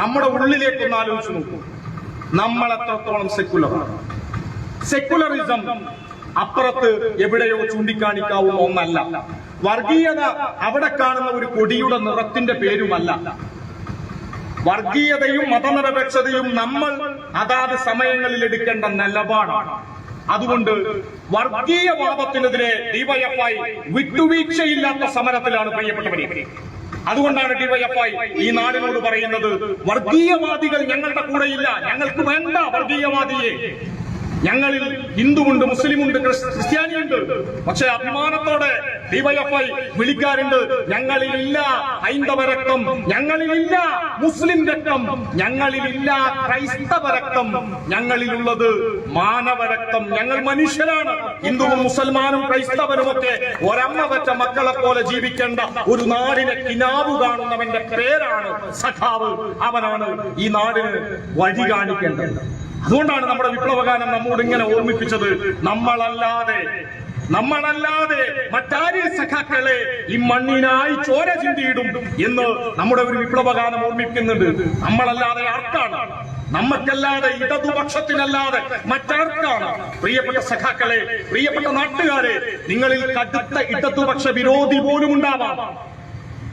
നമ്മുടെ ഉള്ളിലേക്ക് ഒന്ന് ആലോചിച്ചു നോക്കൂ. നമ്മൾ എത്രത്തോളം സെക്കുലറാണ്? സെക്കുലറിസം അപ്പുറത്ത് എവിടെയോ ചൂണ്ടിക്കാണിക്കാവുന്ന ഒന്നല്ല. വർഗീയത അവിടെ കാണുന്ന ഒരു കൊടിയുടെ നിറത്തിന്റെ പേരുമല്ല. വർഗീയതയും മതനിരപേക്ഷതയും നമ്മൾ അതാത് സമയങ്ങളിൽ എടുക്കേണ്ട നിലപാടാണ്. അതുകൊണ്ട് വർഗീയവാദത്തിനെതിരെ ഡിവൈഎഫ്ഐ വിട്ടുവീഴ്ചയില്ലാത്ത സമരത്തിലാണ് പ്രിയപ്പെട്ടവരെ. അതുകൊണ്ടാണ് ഡിവൈഎഫ്ഐ ഈ നാടിനോട് പറയുന്നത്, വർഗീയവാദികൾ ഞങ്ങളുടെ കൂടെയില്ല, ഞങ്ങൾക്ക് വേണ്ട വർഗീയവാദിയെ. ഞങ്ങളിൽ ഹിന്ദുവുണ്ട്, മുസ്ലിമുണ്ട്, ക്രിസ്ത്യാനിയുണ്ട്, പക്ഷെ അഭിമാനത്തോടെ ഡിവൈഎഫ്ഐ വിളിക്കാറുണ്ട്, ഞങ്ങളിലില്ല ഹൈന്ദവ രക്തം, ഞങ്ങളിലില്ല മുസ്ലിം രക്തം, ഞങ്ങളിലില്ല ക്രൈസ്തവ രക്തം, ഞങ്ങളിലുള്ളത് മാനവ രക്തം. ഞങ്ങൾ മനുഷ്യരാണ്. ഹിന്ദുവും മുസൽമാനും ക്രൈസ്തവനും ഒക്കെ ഒരമ്മ വെച്ച മക്കളെ പോലെ ജീവിക്കേണ്ട ഒരു നാടിനെ കിനാവ് കാണുന്നവന്റെ പേരാണ് സഖാവ്. അവനാണ് ഈ നാടിന് വഴി കാണിക്കേണ്ടത്. അതുകൊണ്ടാണ് നമ്മുടെ വിപ്ലവഗാനം നമ്മോട് ഇങ്ങനെ ഓർമ്മിപ്പിച്ചത്, നമ്മളല്ലാതെ മറ്റാരി സഖാക്കളെ ഈ മണ്ണിനായി ചോര ചിന്തിയിടും എന്ന് നമ്മുടെ ഒരു വിപ്ലവഗാനം ഓർമ്മിക്കുന്നുണ്ട്. നമ്മളല്ലാതെ ആർക്കാണ്? നമ്മക്കല്ലാതെ, ഇടതുപക്ഷത്തിനല്ലാതെ മറ്റാർക്കാണ്? പ്രിയപ്പെട്ട സഖാക്കളെ, പ്രിയപ്പെട്ട നാട്ടുകാരെ, നിങ്ങളിൽ കടുത്ത ഇടതുപക്ഷ വിരോധി പോലും ഉണ്ടാവാം.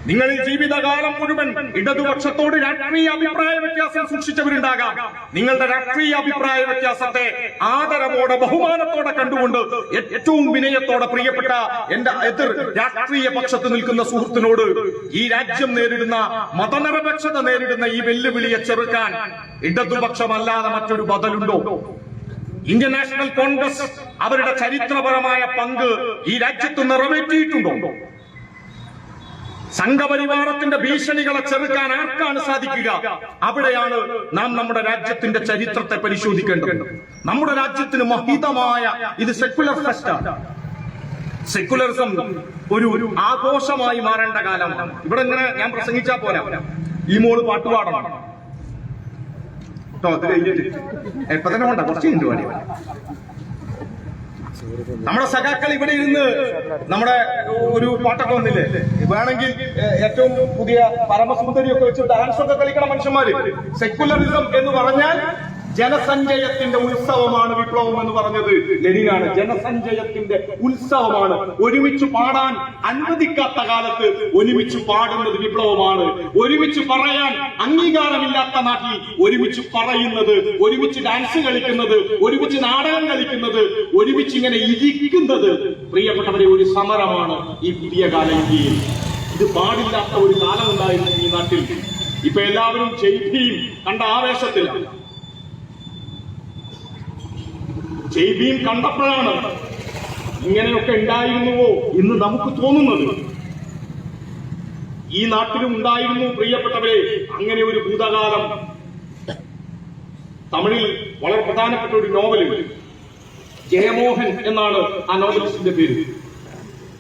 നിങ്ങൾ ജീവിതകാലം മുഴുവൻ ഇടതുപക്ഷത്തോട് രാഷ്ട്രീയ അഭിപ്രായ വ്യത്യാസം സൂക്ഷിച്ചവരുണ്ടാകാം. നിങ്ങളുടെ രാഷ്ട്രീയ അഭിപ്രായ വ്യത്യാസത്തെ ആദരവോടെ, ബഹുമാനത്തോടെ കണ്ടുകൊണ്ട് ഏറ്റവും വിനയത്തോടെ പ്രിയപ്പെട്ട എന്റെ എതിർ രാഷ്ട്രീയ പക്ഷത്ത് നിൽക്കുന്ന സുഹൃത്തിനോട്, ഈ രാജ്യം നേരിടുന്ന, മതനിരപേക്ഷത നേരിടുന്ന ഈ വെല്ലുവിളിയെ ചെറുക്കാൻ ഇടതുപക്ഷമല്ലാതെ മറ്റൊരു ബദലുണ്ടോ? ഇന്ത്യൻ നാഷണൽ കോൺഗ്രസ് അവരുടെ ചരിത്രപരമായ പങ്ക് ഈ രാജ്യത്ത് നിറവേറ്റിയിട്ടുണ്ടോ? സംഘപരിവാരത്തിന്റെ ഭീഷണികളെ ചെറുക്കാൻ ആർക്കാണ് സാധിക്കുക? അവിടെയാണ് നാം നമ്മുടെ രാജ്യത്തിന്റെ ചരിത്രത്തെ പരിശോധിക്കേണ്ടത്. നമ്മുടെ രാജ്യത്തിന് മഹിതമായ ഇത് സെക്കുലർ ഫെസ്റ്റാണ്. സെക്കുലറിസം ഒരു ആഘോഷമായി മാറേണ്ട കാലമാണ്. ഇവിടെ ഇങ്ങനെ ഞാൻ പ്രസംഗിച്ചാ പോരാ, ഈ മോള് പാട്ടുപാടണം കേട്ടോ. അത് കഴിഞ്ഞിട്ട് ഇപ്പൊ തന്നെ വേണ്ട, കുറച്ച് കഴിഞ്ഞിട്ട് പാടി. നമ്മുടെ സഖാക്കൾ ഇവിടെ ഇരുന്ന് നമ്മുടെ ഒരു പാട്ടൊക്കെ വന്നില്ലേ, വേണമെങ്കിൽ ഏറ്റവും പുതിയ പരമസുന്ദരിയൊക്കെ വെച്ച് ഡാൻസ് ഒക്കെ കളിക്കണ മനുഷ്യന്മാര്. സെക്കുലറിസം എന്ന് പറഞ്ഞാൽ ജനസഞ്ചയത്തിന്റെ ഉത്സവമാണ് വിപ്ലവം എന്ന് പറഞ്ഞത് ലെനിനാണ്. ജനസഞ്ചയത്തിന്റെ ഉത്സവമാണ്. ഒരുമിച്ച് പാടാൻ അനുവദിക്കാത്ത കാലത്ത് ഒരുമിച്ച് പാടുന്നത് വിപ്ലവമാണ്. ഒരുമിച്ച് പറയാൻ അംഗീകാരമില്ലാത്ത നാട്ടിൽ ഒരുമിച്ച് പറയുന്നത്, ഒരുമിച്ച് ഡാൻസ് കളിക്കുന്നത്, ഒരുമിച്ച് നാടകം കളിക്കുന്നത്, ഒരുമിച്ച് ഇങ്ങനെ ഇരിക്കുന്നത് പ്രിയപ്പെട്ടവരെ ഒരു സമരമാണ് ഈ പുതിയ കാല ഇന്ത്യയിൽ. ഇത് പാടില്ലാത്ത ഒരു കാലം ഉണ്ടായിരുന്നു ഈ നാട്ടിൽ. ഇപ്പൊ എല്ലാവരും ജയ്ഭീം കണ്ട ആവേശത്തിലാണ്. ജയ്ഭീം കണ്ടപ്പോഴാണ് ഇങ്ങനെയൊക്കെ ഉണ്ടായിരുന്നുവോ എന്ന് നമുക്ക് തോന്നുന്നത്. ഈ നാട്ടിലും ഉണ്ടായിരുന്നു പ്രിയപ്പെട്ടവരെ അങ്ങനെ ഒരു ഭൂതകാലം. തമിഴിൽ വളരെ പ്രധാനപ്പെട്ട ഒരു നോവലുണ്ട്, ജയമോഹൻ എന്നാണ് ആ നോവലിസ്റ്റിന്റെ പേര്.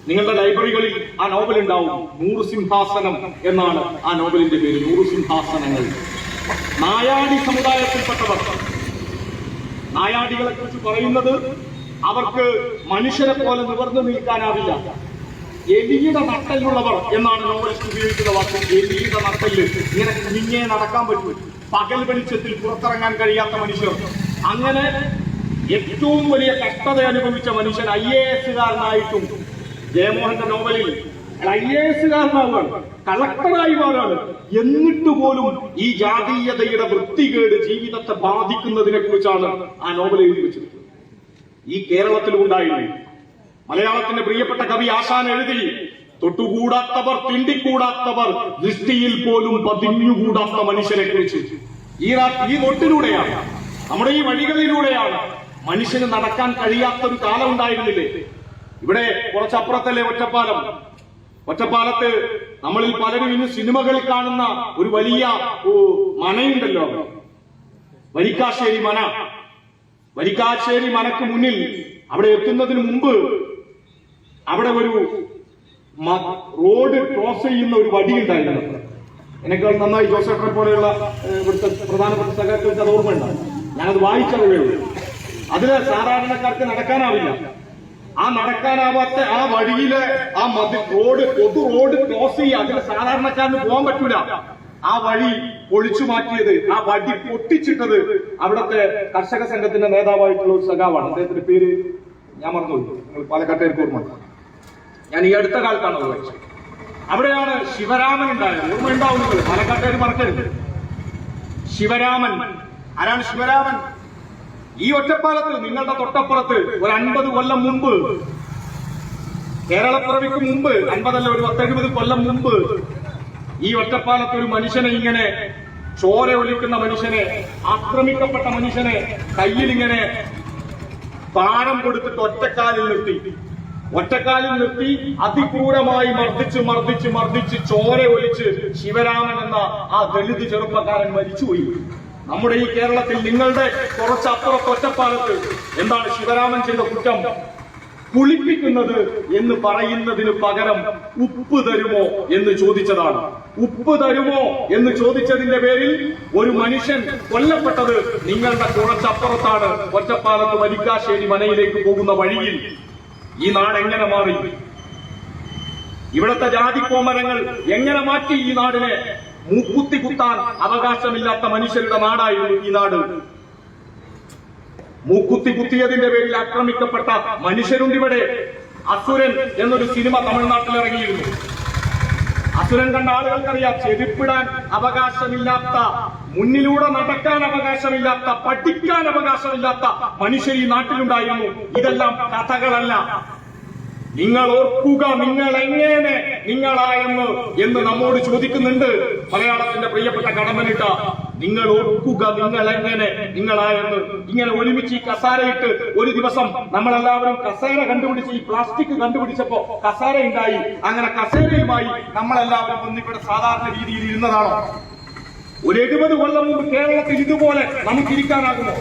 നിങ്ങളുടെ ലൈബ്രറികളിൽ ആ നോവൽ ഉണ്ടാവും. 100 സിംഹാസനം എന്നാണ് ആ നോവലിന്റെ പേര്. 100 സിംഹാസനങ്ങൾ. നായാടി സമുദായത്തിൽപ്പെട്ടവർ, നായാടികളെ കുറിച്ച് പറയുന്നത് അവർക്ക് മനുഷ്യരെ പോലെ നിവർന്നു നിൽക്കാനാവില്ല. എലിയുടെ നട്ടലുള്ളവർ എന്നാണ് നോവലിസ്റ്റ് ഉപയോഗിക്കുന്ന വാക്ക്. എലിയുടെ നട്ടല്, ഇങ്ങനെ കുഞ്ഞെ നടക്കാൻ പറ്റും, പകൽ വെളിച്ചത്തിൽ പുറത്തിറങ്ങാൻ കഴിയാത്ത മനുഷ്യർ. അങ്ങനെ ഏറ്റവും വലിയ കഷ്ടത അനുഭവിച്ച മനുഷ്യൻ IAS-കാരനായിട്ടും ജയമോഹന്റെ നോവലിൽ IAS-കാരനാവുകയാണ്, കളക്ടറായി മാറാണ്. എന്നിട്ട് പോലും ഈ ജാതീയതയുടെ വൃത്തികേട് ജീവിതത്തെ ബാധിക്കുന്നതിനെ കുറിച്ചാണ് ആ നോവൽ എഴുതി വെച്ചിരിക്കുന്നത്. ഈ കേരളത്തിലും ഉണ്ടായിരുന്നു. മലയാളത്തിന്റെ പ്രിയപ്പെട്ട കവി ആശാൻ എഴുതി, തൊട്ടുകൂടാത്തവർ, തിണ്ടിക്കൂടാത്തവർ, ദൃഷ്ടിയിൽ പോലും പതിഞ്ഞുകൂടാത്ത മനുഷ്യരെ കുറിച്ച്. ഈ നോട്ടിലൂടെയാണ്, നമ്മുടെ ഈ വഴികളിലൂടെയാണ് മനുഷ്യന് നടക്കാൻ കഴിയാത്തൊരു കാലം ഉണ്ടായിരുന്നില്ലേ? ഇവിടെ കുറച്ചപ്പുറത്തല്ലേ ഒറ്റപ്പാലം. ഒറ്റപ്പാലത്ത് നമ്മളിൽ പലരും ഇന്ന് സിനിമകളിൽ കാണുന്ന ഒരു വലിയ മനയുണ്ടല്ലോ, വരിക്കാശ്ശേരി മന. വരിക്കാശ്ശേരി മനക്ക് മുന്നിൽ അവിടെ എത്തുന്നതിന് മുമ്പ് അവിടെ ഒരു റോഡ് ക്രോസ് ചെയ്യുന്ന ഒരു വടി ഉണ്ടായിരുന്നു. എന്നെക്കാൾ നന്നായി ജോസഫിനെ പോലെയുള്ള ഇവിടുത്തെ പ്രധാനപ്പെട്ട സഹകരണത്തിൽ അത് ഓർമ്മയുണ്ടാവും. ഞാനത് വായിച്ചതേ ഉള്ളൂ. അതില് സാധാരണക്കാർക്ക് നടക്കാനാവില്ല. ആ നടക്കാനാവാത്ത ആ വഴിയിലെ ആ പൊതു റോഡ് ക്രോസ് ചെയ്യുക, അതിന് സാധാരണക്കാരന് പോകാൻ പറ്റൂല. ആ വഴി പൊളിച്ചു മാറ്റിയത്, ആ വടി പൊട്ടിച്ചിട്ടത് അവിടുത്തെ കർഷക സംഘത്തിന്റെ നേതാവായിട്ടുള്ള ഒരു സഖാവാണ്. അദ്ദേഹത്തിന്റെ പേര് ഞാൻ മറന്നുപോയി, നിങ്ങൾ പാലക്കാട്ടേക്ക് ഓർമ്മ. ഞാൻ ഈ അടുത്ത കാലത്താണ് അത് വായിച്ചത്. അവിടെയാണ് ശിവരാമൻ ഉണ്ടായത്. ഓർമ്മ ഉണ്ടാവും നിങ്ങൾ, പാലക്കാട്ടേര് മറക്കരുത്. ശിവരാമൻ ആരാണ്? ശിവരാമൻ ഈ ഒറ്റപ്പാലത്ത്, നിങ്ങളുടെ തൊട്ടപ്പുറത്ത് ഒരു 50 കൊല്ലം മുമ്പ്, കേരളപ്പിറവിക്ക് മുമ്പ്, 50 അല്ല, ഒരു 70 കൊല്ലം മുമ്പ് ഈ ഒറ്റപ്പാലത്ത് ഒരു മനുഷ്യനെ, ഇങ്ങനെ ചോര ഒലിക്കുന്ന മനുഷ്യനെ, ആക്രമിക്കപ്പെട്ട മനുഷ്യനെ കയ്യിലിങ്ങനെ പാരം കൊടുത്തിട്ട് ഒറ്റക്കാലിൽ നിർത്തി അതിക്രൂരമായി മർദ്ദിച്ച് ചോര ഒലിച്ച് ശിവരാമൻ എന്ന ആ ദളിത് ചെറുപ്പക്കാരൻ മരിച്ചുപോയി. നമ്മുടെ ഈ കേരളത്തിൽ നിങ്ങളുടെ കുറച്ചപ്പുറത്ത് ഒറ്റപ്പാലത്ത് എന്താണ് ശിവരാമൻ ചെയ്ത കുറ്റം? കുളിപ്പിക്കുന്നത് എന്ന് പറയുന്നതിന് പകരം ഉപ്പ് തരുമോ എന്ന് ചോദിച്ചതാണ്. ഉപ്പ് തരുമോ എന്ന് ചോദിച്ചതിന്റെ പേരിൽ ഒരു മനുഷ്യൻ കൊല്ലപ്പെട്ടത് നിങ്ങളുടെ കുറച്ചപ്പുറത്താണ്, ഒറ്റപ്പാലത്ത് വരിക്കാശ്ശേരി മനയിലേക്ക് പോകുന്ന വഴിയിൽ. ഈ നാട് എങ്ങനെ മാറി? ഇവിടുത്തെ ജാതിക്കോമരങ്ങൾ എങ്ങനെ മാറ്റി ഈ നാടിനെ? മൂക്കുത്തി കുത്താൻ അവകാശമില്ലാത്ത മനുഷ്യരുടെ നാടായിരുന്നു ഈ നാട്. മൂക്കുത്തി കുത്തിയതിന്റെ പേരിൽ ആക്രമിക്കപ്പെട്ട മനുഷ്യരുണ്ട് ഇവിടെ. അസുരൻ എന്നൊരു സിനിമ തമിഴ്നാട്ടിൽ ഇറങ്ങിയിരുന്നു. അസുരൻ കണ്ട ആളുകൾക്കറിയാം, ചെരുപ്പിടാൻ അവകാശമില്ലാത്ത, മുന്നിലൂടെ നടക്കാൻ അവകാശമില്ലാത്ത, പഠിക്കാൻ അവകാശമില്ലാത്ത മനുഷ്യർ ഈ നാട്ടിലുണ്ടായിരുന്നു. ഇതെല്ലാം കഥകളല്ല. നിങ്ങൾ ഓർക്കുക, നിങ്ങൾ എങ്ങനെ നിങ്ങളായെന്ന് എന്ന് നമ്മോട് ചോദിക്കുന്നുണ്ട് മലയാളത്തിന്റെ പ്രിയപ്പെട്ട കടമനിട്ട. നിങ്ങൾ ഓർക്കുക, നിങ്ങൾ എങ്ങനെ നിങ്ങളായെന്ന്. ഇങ്ങനെ ഒരുമിച്ച് ഈ കസാരയിട്ട് ഒരു ദിവസം നമ്മളെല്ലാവരും കസേര കണ്ടുപിടിച്ച്, ഈ പ്ലാസ്റ്റിക് കണ്ടുപിടിച്ചപ്പോ കസാര ഉണ്ടായി. അങ്ങനെ കസേരയുമായി നമ്മളെല്ലാവരും ഒന്നിവിടെ സാധാരണ രീതിയിൽ ഇരുന്നതാണോ? ഒരു 70 കൊല്ലം മുമ്പ് കേരളത്തിൽ ഇതുപോലെ നമുക്കിരിക്കാനാകുമോ?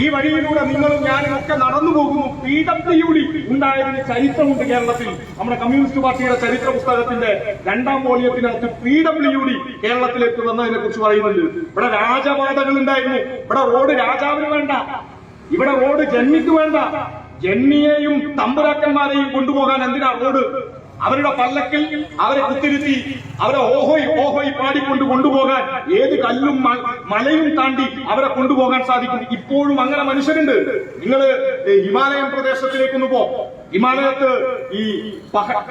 ഈ വഴിയിലൂടെ നിങ്ങളും ഞാനും ഒക്കെ നടന്നു പോകുന്നു. PWD ഉണ്ടായതിന് ചരിത്രമുണ്ട് കേരളത്തിൽ. നമ്മുടെ കമ്മ്യൂണിസ്റ്റ് പാർട്ടിയുടെ ചരിത്ര പുസ്തകത്തിന്റെ 2ാം വോളിയത്തിനകത്ത് PWD കേരളത്തിലേക്ക് വന്നതിനെ കുറിച്ച് പറയുന്നുണ്ട്. ഇവിടെ രാജപാതകൾ ഉണ്ടായിരുന്നു. ഇവിടെ റോഡ് രാജാവിന് വേണ്ട, ഇവിടെ റോഡ് ജന്മിക്ക് വേണ്ട. ജന്മിയെയും തമ്പുരാക്കന്മാരെയും കൊണ്ടുപോകാൻ എന്തിനാ റോഡ്? അവരുടെ പല്ലക്കിൽ അവരെ കുത്തിരുത്തി അവരെ ഓഹോയ് പാടിക്കൊണ്ട് കൊണ്ടുപോകാൻ ഏത് കല്ലും മലയും താണ്ടി അവരെ കൊണ്ടുപോകാൻ സാധിക്കും. ഇപ്പോഴും അങ്ങനെ മനുഷ്യരുണ്ട്. നിങ്ങൾ ഹിമാലയൻ പ്രദേശത്തിലേക്കൊന്ന് പോ. ഹിമാലയത്ത് ഈ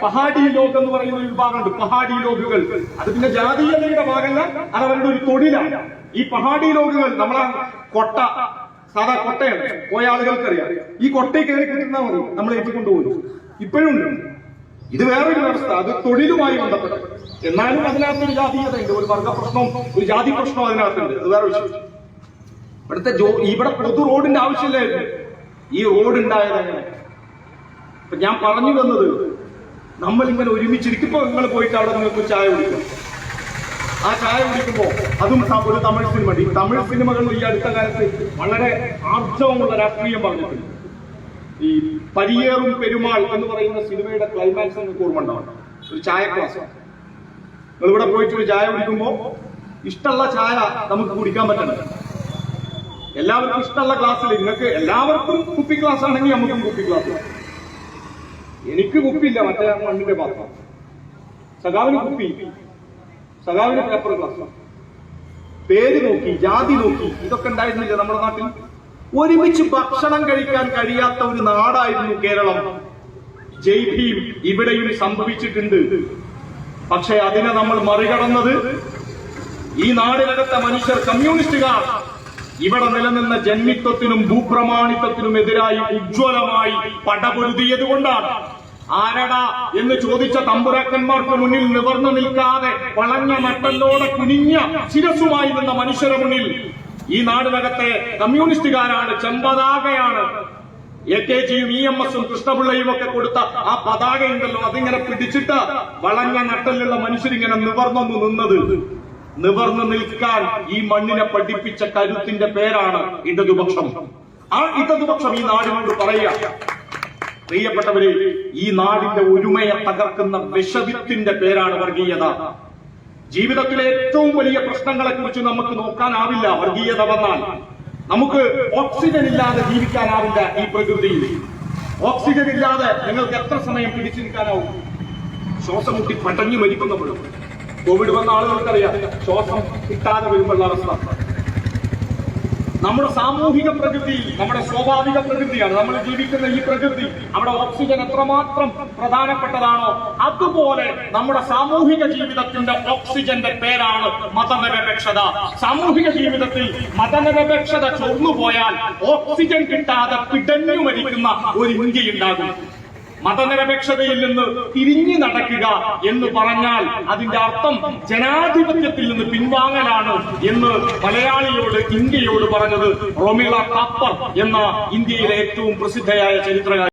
പഹാഡി ലോഗ് എന്ന് പറയുന്ന ഒരു വിഭാഗമുണ്ട്. പഹാഡി ലോഗുകൾ, അത് പിന്നെ ജാതീയതയുടെ ഭാഗമല്ല, അത് അവരുടെ ഒരു തൊഴിലാണ്. ഈ പഹാഡി ലോഗുകൾ നമ്മളെ കൊട്ട, സാധാ കൊട്ടയാണ്, പോയ ആളുകൾക്കറിയാം. ഈ കൊട്ടയിൽ കയറി കിട്ടുന്നാൽ മതി, നമ്മൾ ഏറ്റിക്കൊണ്ടുപോകും. ഇപ്പോഴും ഉണ്ട്. ഇത് വേറൊരു വ്യവസ്ഥ, അത് തൊഴിലുമായി ബന്ധപ്പെട്ട. എന്നാലും അതിനകത്തൊരു ജാതീയതയുണ്ട്, ഒരു വർഗ പ്രശ്നവും ഒരു ജാതി പ്രശ്നവും അതിനകത്തുണ്ട്. അത് വേറെ വിഷയം. ഇവിടെ പൊതു റോഡിന്റെ ആവശ്യമില്ലായിരുന്നു. ഈ റോഡ് ഉണ്ടായത് അങ്ങനെ. ഞാൻ പറഞ്ഞു വന്നത്, നമ്മളിങ്ങനെ ഒരുമിച്ചിരിക്കും. ഇപ്പൊ നിങ്ങൾ പോയിട്ട് അവിടെ നിങ്ങൾക്ക് ചായ കുടിക്കും. ആ ചായ കുടിക്കുമ്പോൾ അതും ഒരു തമിഴ് സിനിമ. ഈ തമിഴ് സിനിമകൾ ഈ അടുത്ത കാലത്ത് വളരെ ആർജവമുള്ള രാഷ്ട്രീയം പറഞ്ഞിട്ടുണ്ട്. ഈ പരിയേറും പെരുമാൾ എന്ന് പറയുന്ന സിനിമയുടെ ക്ലൈമാക്സ് നിങ്ങൾക്ക് ഓർമ്മ ഉണ്ടാവണം. ഒരു ചായ ക്ലാസ്. നിങ്ങൾ ഇവിടെ പോയിട്ട് ഒരു ചായ കുടിക്കുമ്പോൾ ഇഷ്ടമുള്ള ചായ നമുക്ക് കുടിക്കാൻ പറ്റണം. എല്ലാവർക്കും ഇഷ്ടമുള്ള ക്ലാസ്സിൽ നിങ്ങൾക്ക് എല്ലാവർക്കും കുപ്പി ക്ലാസ് ആണെങ്കിൽ നമുക്കും കുപ്പി ക്ലാസ്. എനിക്ക് കുപ്പിയില്ല, മറ്റേ മണ്ണിന്റെ പാത്രം. സഖാവിന് കുപ്പി, സഖാവിന് പേപ്പർ ഗ്ലാസ്. പേര് നോക്കി, ജാതി നോക്കി, ഇതൊക്കെ ഉണ്ടായിരുന്നില്ല നമ്മുടെ നാട്ടിൽ. ഒരുമിച്ച് ഭക്ഷണം കഴിക്കാൻ കഴിയാത്ത ഒരു നാടായിരുന്നു കേരളം. ജയ് ഭീം ഇവിടെയും സംഭവിച്ചിട്ടുണ്ട്. പക്ഷെ അതിനെ നമ്മൾ മറികടന്നത് ഈ നാടിനകത്തെ മനുഷ്യർ, കമ്മ്യൂണിസ്റ്റുകാർ ഇവിടെ നിലനിന്ന ജന്മിത്വത്തിനും ഭൂപ്രമാണിത്വത്തിനും എതിരായി ഉജ്ജ്വലമായി പടപൊരുതിയത് കൊണ്ടാണ്. ആരടാ എന്ന് ചോദിച്ച തമ്പുരാക്കന്മാർക്ക് മുന്നിൽ നിവർന്നു നിൽക്കാതെ വളഞ്ഞ നട്ടല്ലോടെ കുനിഞ്ഞ ശിരസുമായി നിന്ന മനുഷ്യരുടെ മുന്നിൽ ഈ നാടിനകത്തെ കമ്മ്യൂണിസ്റ്റുകാരാണ്, ചെമ്പതാകയാണ്. AKGയും EMSഉം കൃഷ്ണപിള്ളയും ഒക്കെ കൊടുത്ത ആ പതാക ഉണ്ടല്ലോ, അതിങ്ങനെ പിടിച്ചിട്ട് വളഞ്ഞ നട്ടലുള്ള മനുഷ്യരിങ്ങനെ നിവർന്നു നിന്നത്. നിവർന്നു നിൽക്കാൻ ഈ മണ്ണിനെ പഠിപ്പിച്ച കരുത്തിന്റെ പേരാണ് ഇടതുപക്ഷം. ആ ഇടതുപക്ഷം ഈ നാടിനോട് പറയുക, പ്രിയപ്പെട്ടവരെ, ഈ നാടിന്റെ ഒരുമയെ തകർക്കുന്ന വിഷവിത്തിന്റെ പേരാണ് വർഗീയത. ജീവിതത്തിലെ ഏറ്റവും വലിയ പ്രശ്നങ്ങളെ കുറിച്ച് നമുക്ക് നോക്കാനാവില്ല. വർഗീയത വന്നാൽ നമുക്ക് ഓക്സിജൻ ഇല്ലാതെ ജീവിക്കാനാവില്ല. ഈ പ്രകൃതിയിൽ ഓക്സിജൻ ഇല്ലാതെ നിങ്ങൾക്ക് എത്ര സമയം പിടിച്ചു നിൽക്കാനാവും? ശ്വാസം മുട്ടി പടഞ്ഞു മരിക്കുന്നപ്പോഴും. കോവിഡ് വന്ന ആളുകൾക്കറിയാം ശ്വാസം കിട്ടാതെ വരുമ്പോഴുള്ള അവസ്ഥ. നമ്മുടെ സാമൂഹിക പ്രകൃതി നമ്മുടെ സ്വാഭാവിക പ്രകൃതിയാണ്. നമ്മൾ ജീവിക്കുന്ന ഈ പ്രകൃതി, അവിടെ ഓക്സിജൻ എത്രമാത്രം പ്രധാനപ്പെട്ടതാണോ അതുപോലെ നമ്മുടെ സാമൂഹിക ജീവിതത്തിന്റെ ഓക്സിജന്റെ പേരാണ് മതനിരപേക്ഷത. സാമൂഹിക ജീവിതത്തിൽ മതനിരപേക്ഷത ചോർന്നുപോയാൽ ഓക്സിജൻ കിട്ടാതെ പിടഞ്ഞു മരിക്കുന്ന ഒരു ഇന്ത്യയുണ്ടാകും. മതനിരപേക്ഷതയിൽ നിന്ന് തിരിഞ്ഞു നടക്കുക എന്ന് പറഞ്ഞാൽ അതിന്റെ അർത്ഥം ജനാധിപത്യത്തിൽ നിന്ന് പിൻവാങ്ങലാണ് എന്ന് മലയാളിയോട്, ഇന്ത്യയോട് പറഞ്ഞത് റൊമിള താപ്പർ എന്ന ഇന്ത്യയിലെ ഏറ്റവും പ്രസിദ്ധയായ ചരിത്രകാരി.